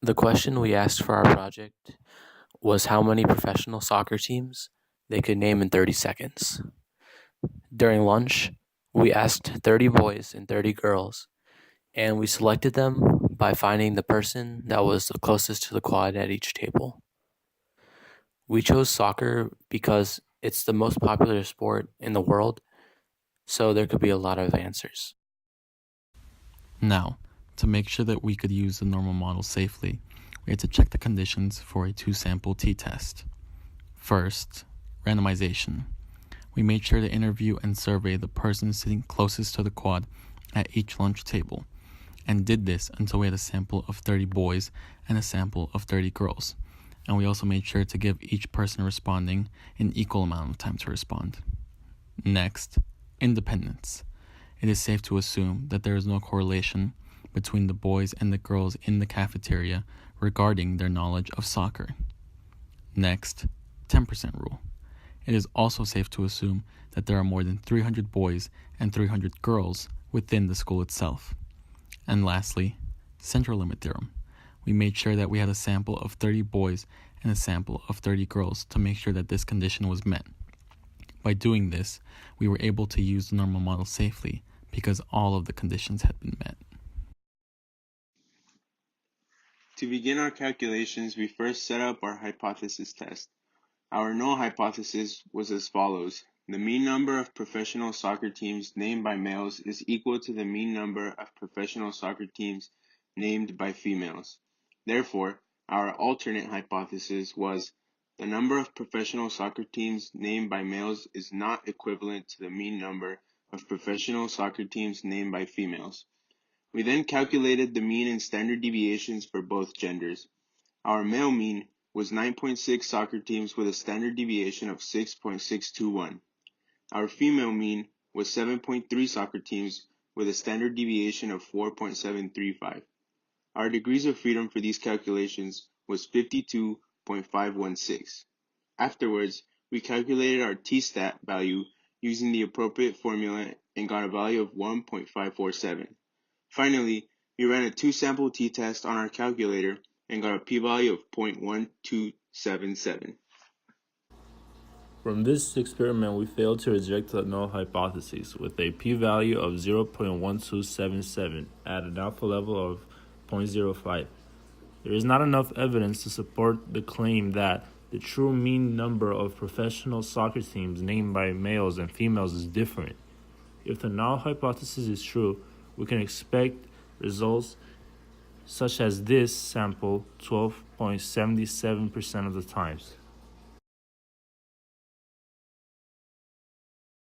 The question we asked for our project was how many professional soccer teams they could name in 30 seconds. During lunch, we asked 30 boys and 30 girls, and we selected them by finding the person that was the closest to the quad at each table. We chose soccer because it's the most popular sport in the world, so there could be a lot of answers. Now, to make sure that we could use the normal model safely, we had to check the conditions for a two-sample t-test. First, randomization. We made sure to interview and survey the person sitting closest to the quad at each lunch table, and did this until we had a sample of 30 boys and a sample of 30 girls. And we also made sure to give each person responding an equal amount of time to respond. Next, independence. It is safe to assume that there is no correlation between the boys and the girls in the cafeteria regarding their knowledge of soccer. Next, 10% rule. It is also safe to assume that there are more than 300 boys and 300 girls within the school itself. And lastly, central limit theorem. We made sure that we had a sample of 30 boys and a sample of 30 girls to make sure that this condition was met. By doing this, we were able to use the normal model safely because all of the conditions had been met. To begin our calculations, we first set up our hypothesis test. Our null hypothesis was as follows. The mean number of professional soccer teams named by males is equal to the mean number of professional soccer teams named by females. Therefore, our alternate hypothesis was the number of professional soccer teams named by males is not equivalent to the mean number of professional soccer teams named by females. We then calculated the mean and standard deviations for both genders. Our male mean was 9.6 soccer teams with a standard deviation of 6.621. Our female mean was 7.3 soccer teams with a standard deviation of 4.735. Our degrees of freedom for these calculations was 52.516. Afterwards, we calculated our t-stat value using the appropriate formula and got a value of 1.547. Finally, we ran a two-sample t-test on our calculator and got a p-value of 0.1277. From this experiment, we failed to reject the null hypothesis with a p-value of 0.1277 at an alpha level of 0.05. There is not enough evidence to support the claim that the true mean number of professional soccer teams named by males and females is different. If the null hypothesis is true, we can expect results such as this sample 12.77% of the times.